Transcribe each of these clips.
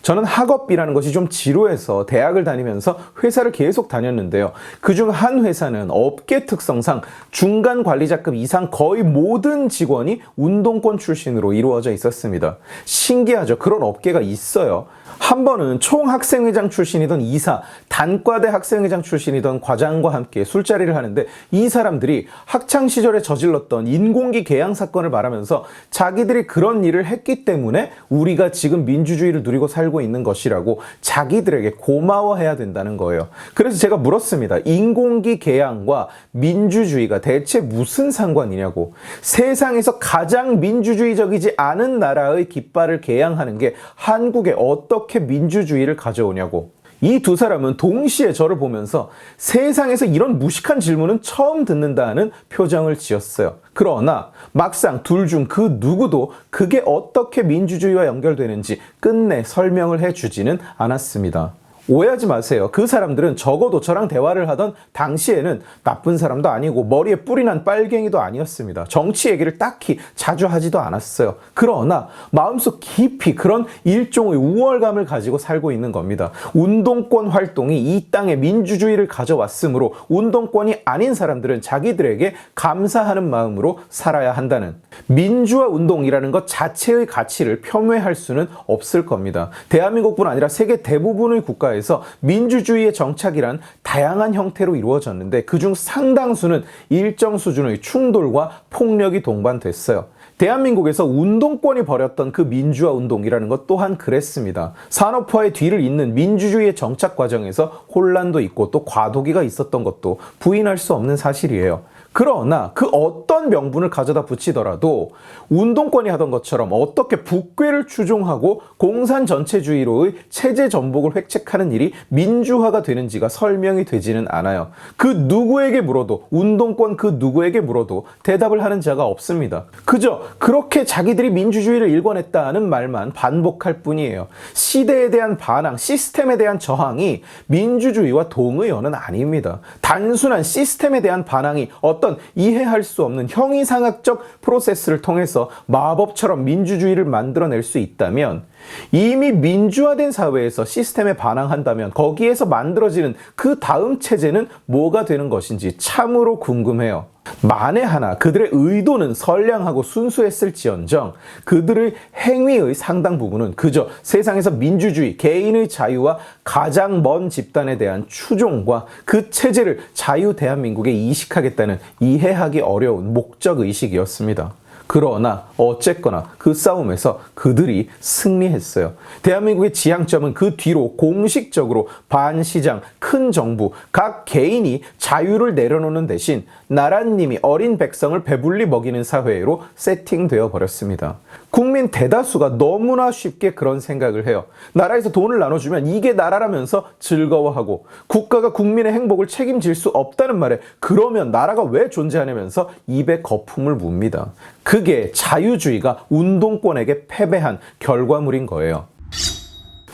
저는 학업이라는 것이 좀 지루해서 대학을 다니면서 회사를 계속 다녔는데요. 그중 한 회사는 업계 특성상 중간 관리자급 이상 거의 모든 직원이 운동권 출신으로 이루어져 있었습니다. 신기하죠? 그런 업계가 있어요. 한 번은 총학생회장 출신이던 이사, 단과대 학생회장 출신이던 과장과 함께 술자리를 하는데 이 사람들이 학창시절에 저질렀던 인공기 개양 사건을 말하면서 자기들이 그런 일을 했기 때문에 우리가 지금 민주주의를 누리고 살고 있는 것이라고 자기들에게 고마워해야 된다는 거예요. 그래서 제가 물었습니다. 인공기 개양과 민주주의가 대체 무슨 상관이냐고. 세상에서 가장 민주주의적이지 않은 나라의 깃발을 개양하는 게 한국에 어떻게 민주주의를 가져오냐고. 이 두 사람은 동시에 저를 보면서 세상에서 이런 무식한 질문은 처음 듣는다는 표정을 지었어요. 그러나 막상 둘 중 그 누구도 그게 어떻게 민주주의와 연결되는지 끝내 설명을 해주지는 않았습니다. 오해하지 마세요. 그 사람들은 적어도 저랑 대화를 하던 당시에는 나쁜 사람도 아니고 머리에 뿔이 난 빨갱이도 아니었습니다. 정치 얘기를 딱히 자주 하지도 않았어요. 그러나 마음속 깊이 그런 일종의 우월감을 가지고 살고 있는 겁니다. 운동권 활동이 이 땅에 민주주의를 가져왔으므로 운동권이 아닌 사람들은 자기들에게 감사하는 마음으로 살아야 한다는, 민주화 운동이라는 것 자체의 가치를 폄훼할 수는 없을 겁니다. 대한민국뿐 아니라 세계 대부분의 국가에 민주주의의 정착이란 다양한 형태로 이루어졌는데 그중 상당수는 일정 수준의 충돌과 폭력이 동반됐어요. 대한민국에서 운동권이 벌였던 그 민주화 운동이라는 것 또한 그랬습니다. 산업화의 뒤를 잇는 민주주의의 정착 과정에서 혼란도 있고 또 과도기가 있었던 것도 부인할 수 없는 사실이에요. 그러나 그 어떤 명분을 가져다 붙이더라도 운동권이 하던 것처럼 어떻게 북괴를 추종하고 공산 전체주의로의 체제 전복을 획책하는 일이 민주화가 되는지가 설명이 되지는 않아요. 그 누구에게 물어도, 운동권 그 누구에게 물어도 대답을 하는 자가 없습니다. 그저 그렇게 자기들이 민주주의를 일궈냈다는 말만 반복할 뿐이에요. 시대에 대한 반항, 시스템에 대한 저항이 민주주의와 동의어는 아닙니다. 단순한 시스템에 대한 반항이 어떤 이해할 수 없는 형이상학적 프로세스를 통해서 마법처럼 민주주의를 만들어낼 수 있다면, 이미 민주화된 사회에서 시스템에 반항한다면 거기에서 만들어지는 그 다음 체제는 뭐가 되는 것인지 참으로 궁금해요. 만에 하나 그들의 의도는 선량하고 순수했을지언정 그들의 행위의 상당 부분은 그저 세상에서 민주주의, 개인의 자유와 가장 먼 집단에 대한 추종과 그 체제를 자유 대한민국에 이식하겠다는 이해하기 어려운 목적의식이었습니다. 그러나 어쨌거나 그 싸움에서 그들이 승리했어요. 대한민국의 지향점은 그 뒤로 공식적으로 반시장, 큰 정부, 각 개인이 자유를 내려놓는 대신 나라님이 어린 백성을 배불리 먹이는 사회로 세팅되어 버렸습니다. 국민 대다수가 너무나 쉽게 그런 생각을 해요. 나라에서 돈을 나눠주면 이게 나라라면서 즐거워하고, 국가가 국민의 행복을 책임질 수 없다는 말에 그러면 나라가 왜 존재하냐면서 입에 거품을 뭅니다. 그게 자유주의가 운동권에게 패배한 결과물인 거예요.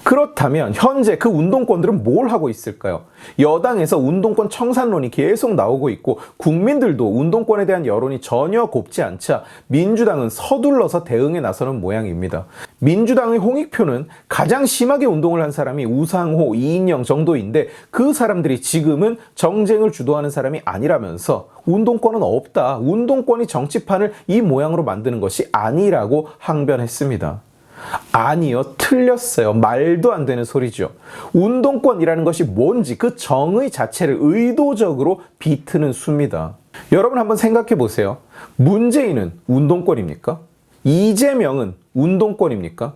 그렇다면 현재 그 운동권들은 뭘 하고 있을까요? 여당에서 운동권 청산론이 계속 나오고 있고 국민들도 운동권에 대한 여론이 전혀 곱지 않자 민주당은 서둘러서 대응에 나서는 모양입니다. 민주당의 홍익표는 가장 심하게 운동을 한 사람이 우상호, 이인영 정도인데 그 사람들이 지금은 정쟁을 주도하는 사람이 아니라면서 운동권은 없다, 운동권이 정치판을 이 모양으로 만드는 것이 아니라고 항변했습니다. 아니요, 틀렸어요. 말도 안 되는 소리죠. 운동권이라는 것이 뭔지 그 정의 자체를 의도적으로 비트는 수입니다. 여러분 한번 생각해 보세요. 문재인은 운동권입니까? 이재명은 운동권입니까?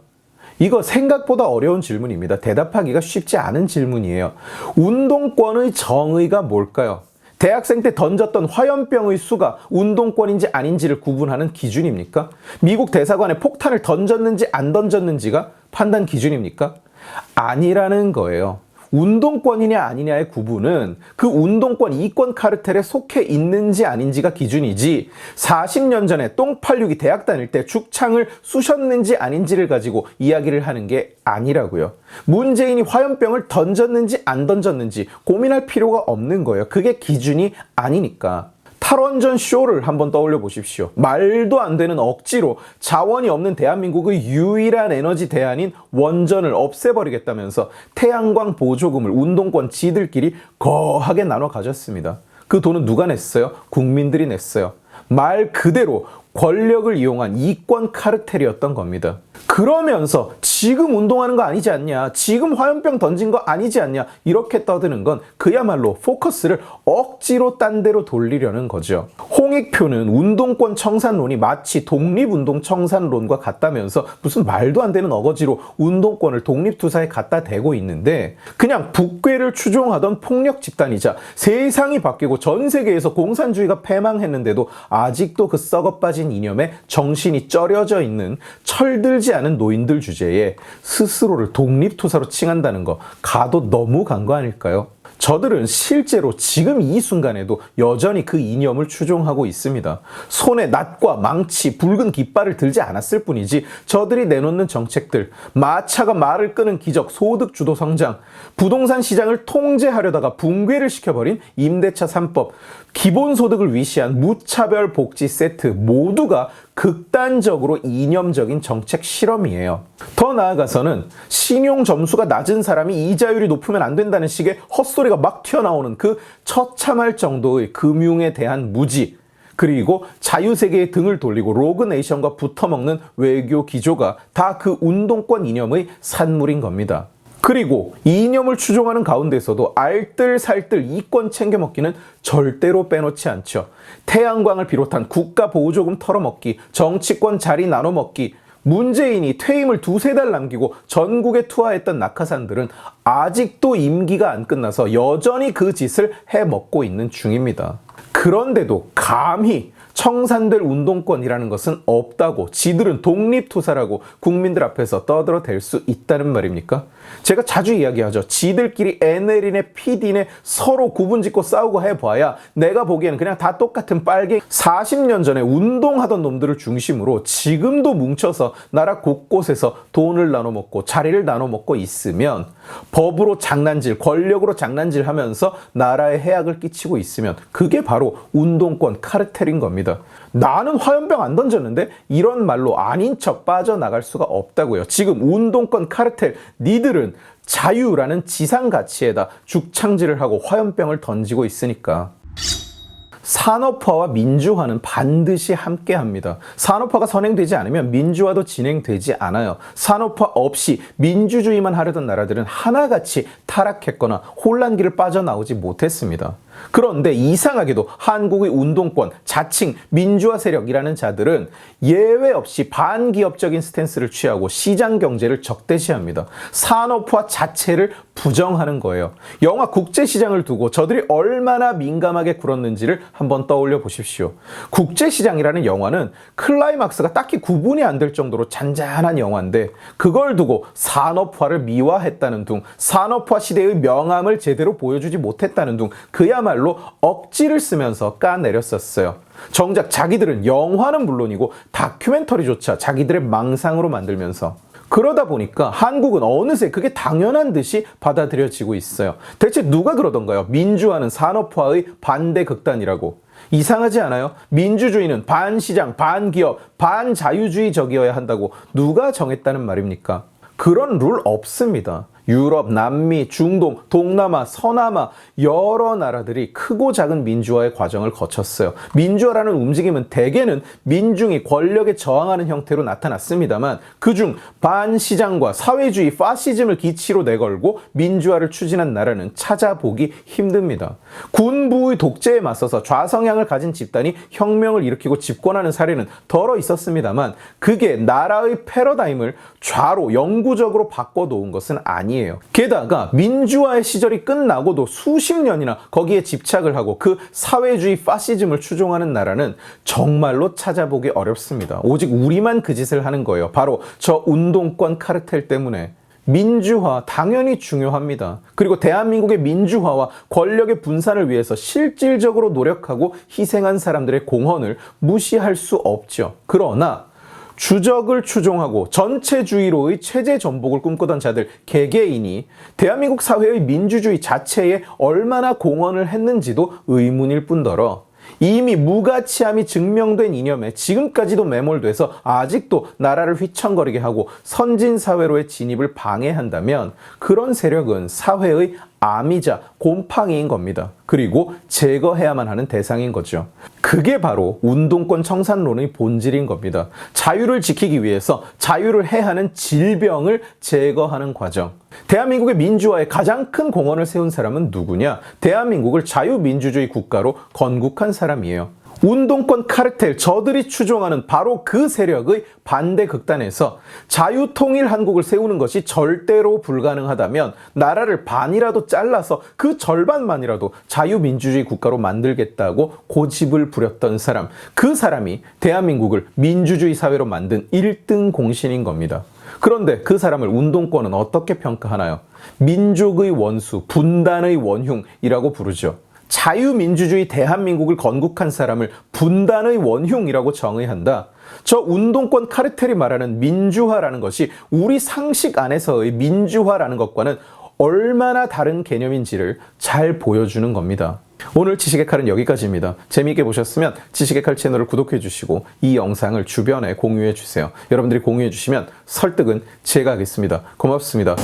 이거 생각보다 어려운 질문입니다. 대답하기가 쉽지 않은 질문이에요. 운동권의 정의가 뭘까요? 대학생 때 던졌던 화염병의 수가 운동권인지 아닌지를 구분하는 기준입니까? 미국 대사관에 폭탄을 던졌는지 안 던졌는지가 판단 기준입니까? 아니라는 거예요. 운동권이냐 아니냐의 구분은 그 운동권 이권 카르텔에 속해 있는지 아닌지가 기준이지 40년 전에 똥86이 대학 다닐 때 죽창을 쑤셨는지 아닌지를 가지고 이야기를 하는 게 아니라고요. 문재인이 화염병을 던졌는지 안 던졌는지 고민할 필요가 없는 거예요. 그게 기준이 아니니까. 탈원전 쇼를 한번 떠올려 보십시오. 말도 안 되는 억지로 자원이 없는 대한민국의 유일한 에너지 대안인 원전을 없애버리겠다면서 태양광 보조금을 운동권 지들끼리 거하게 나눠 가졌습니다. 그 돈은 누가 냈어요? 국민들이 냈어요. 말 그대로 권력을 이용한 이권 카르텔이었던 겁니다. 그러면서 지금 운동하는 거 아니지 않냐, 지금 화염병 던진 거 아니지 않냐, 이렇게 떠드는 건 그야말로 포커스를 억지로 딴 데로 돌리려는 거죠. 홍익표는 운동권 청산론이 마치 독립운동 청산론과 같다면서 무슨 말도 안 되는 어거지로 운동권을 독립투사에 갖다 대고 있는데, 그냥 북괴를 추종하던 폭력 집단이자 세상이 바뀌고 전 세계에서 공산주의가 패망했는데도 아직도 그 썩어빠진 이념에 정신이 쩔여져 있는 철들지 않은 노인들 주제에 스스로를 독립투사로 칭한다는 거 가도 너무 간 거 아닐까요? 저들은 실제로 지금 이 순간에도 여전히 그 이념을 추종하고 있습니다. 손에 낫과 망치, 붉은 깃발을 들지 않았을 뿐이지 저들이 내놓는 정책들, 마차가 말을 끄는 기적, 소득 주도 성장, 부동산 시장을 통제하려다가 붕괴를 시켜버린 임대차 3법, 기본소득을 위시한 무차별 복지 세트 모두가 극단적으로 이념적인 정책 실험이에요. 더 나아가서는 신용 점수가 낮은 사람이 이자율이 높으면 안 된다는 식의 헛소리가 막 튀어나오는 그 처참할 정도의 금융에 대한 무지, 그리고 자유세계에 등을 돌리고 로그네이션과 붙어먹는 외교 기조가 다 그 운동권 이념의 산물인 겁니다. 그리고 이 이념을 추종하는 가운데서도 알뜰살뜰 이권 챙겨먹기는 절대로 빼놓지 않죠. 태양광을 비롯한 국가 보조금 털어먹기, 정치권 자리 나눠먹기, 문재인이 퇴임을 2-3달 남기고 전국에 투하했던 낙하산들은 아직도 임기가 안 끝나서 여전히 그 짓을 해먹고 있는 중입니다. 그런데도 감히 청산될 운동권이라는 것은 없다고, 지들은 독립투사라고 국민들 앞에서 떠들어댈 수 있다는 말입니까? 제가 자주 이야기하죠. 지들끼리 NL이네 PD네 서로 구분짓고 싸우고 해봐야 내가 보기에는 그냥 다 똑같은 빨갱이, 40년 전에 운동하던 놈들을 중심으로 지금도 뭉쳐서 나라 곳곳에서 돈을 나눠먹고 자리를 나눠먹고 있으면, 법으로 장난질, 권력으로 장난질 하면서 나라에 해악을 끼치고 있으면 그게 바로 운동권 카르텔인 겁니다. 나는 화염병 안 던졌는데 이런 말로 아닌 척 빠져나갈 수가 없다고요. 지금 운동권 카르텔, 니들은 자유라는 지상 가치에다 죽창질을 하고 화염병을 던지고 있으니까. 산업화와 민주화는 반드시 함께 합니다. 산업화가 선행되지 않으면 민주화도 진행되지 않아요. 산업화 없이 민주주의만 하려던 나라들은 하나같이 타락했거나 혼란기를 빠져나오지 못했습니다. 그런데 이상하게도 한국의 운동권, 자칭 민주화 세력이라는 자들은 예외 없이 반기업적인 스탠스를 취하고 시장 경제를 적대시합니다. 산업화 자체를 부정하는 거예요. 영화 국제시장을 두고 저들이 얼마나 민감하게 굴었는지를 한번 떠올려 보십시오. 국제시장이라는 영화는 클라이막스가 딱히 구분이 안 될 정도로 잔잔한 영화인데, 그걸 두고 산업화를 미화했다는 둥, 산업화 시대의 명암을 제대로 보여주지 못했다는 둥, 그야말로 억지를 쓰면서 까내렸었어요. 정작 자기들은 영화는 물론이고 다큐멘터리조차 자기들의 망상으로 만들면서, 그러다 보니까 한국은 어느새 그게 당연한 듯이 받아들여지고 있어요. 대체 누가 그러던가요? 민주화는 산업화의 반대 극단이라고. 이상하지 않아요? 민주주의는 반시장, 반기업, 반자유주의적이어야 한다고 누가 정했다는 말입니까? 그런 룰 없습니다. 유럽, 남미, 중동, 동남아, 서남아 여러 나라들이 크고 작은 민주화의 과정을 거쳤어요. 민주화라는 움직임은 대개는 민중이 권력에 저항하는 형태로 나타났습니다만, 그중 반시장과 사회주의, 파시즘을 기치로 내걸고 민주화를 추진한 나라는 찾아보기 힘듭니다. 군부의 독재에 맞서서 좌성향을 가진 집단이 혁명을 일으키고 집권하는 사례는 덜어 있었습니다만, 그게 나라의 패러다임을 좌로 영구적으로 바꿔놓은 것은 아니에요. 게다가 민주화의 시절이 끝나고도 수십 년이나 거기에 집착을 하고 그 사회주의 파시즘을 추종하는 나라는 정말로 찾아보기 어렵습니다. 오직 우리만 그 짓을 하는 거예요. 바로 저 운동권 카르텔 때문에. 민주화 당연히 중요합니다. 그리고 대한민국의 민주화와 권력의 분산을 위해서 실질적으로 노력하고 희생한 사람들의 공헌을 무시할 수 없죠. 그러나 주적을 추종하고 전체주의로의 체제 전복을 꿈꾸던 자들 개개인이 대한민국 사회의 민주주의 자체에 얼마나 공헌을 했는지도 의문일 뿐더러, 이미 무가치함이 증명된 이념에 지금까지도 매몰돼서 아직도 나라를 휘청거리게 하고 선진사회로의 진입을 방해한다면 그런 세력은 사회의 암이자 곰팡이인 겁니다. 그리고 제거해야만 하는 대상인 거죠. 그게 바로 운동권 청산론의 본질인 겁니다. 자유를 지키기 위해서 자유를 해하는 질병을 제거하는 과정. 대한민국의 민주화에 가장 큰 공헌을 세운 사람은 누구냐? 대한민국을 자유민주주의 국가로 건국한 사람이에요. 운동권 카르텔, 저들이 추종하는 바로 그 세력의 반대 극단에서 자유통일 한국을 세우는 것이 절대로 불가능하다면 나라를 반이라도 잘라서 그 절반만이라도 자유민주주의 국가로 만들겠다고 고집을 부렸던 사람, 그 사람이 대한민국을 민주주의 사회로 만든 1등 공신인 겁니다. 그런데 그 사람을 운동권은 어떻게 평가하나요? 민족의 원수, 분단의 원흉이라고 부르죠. 자유민주주의 대한민국을 건국한 사람을 분단의 원흉이라고 정의한다. 저 운동권 카르텔이 말하는 민주화라는 것이 우리 상식 안에서의 민주화라는 것과는 얼마나 다른 개념인지를 잘 보여주는 겁니다. 오늘 지식의 칼은 여기까지입니다. 재미있게 보셨으면 지식의 칼 채널을 구독해 주시고 이 영상을 주변에 공유해 주세요. 여러분들이 공유해 주시면 설득은 제가 하겠습니다. 고맙습니다.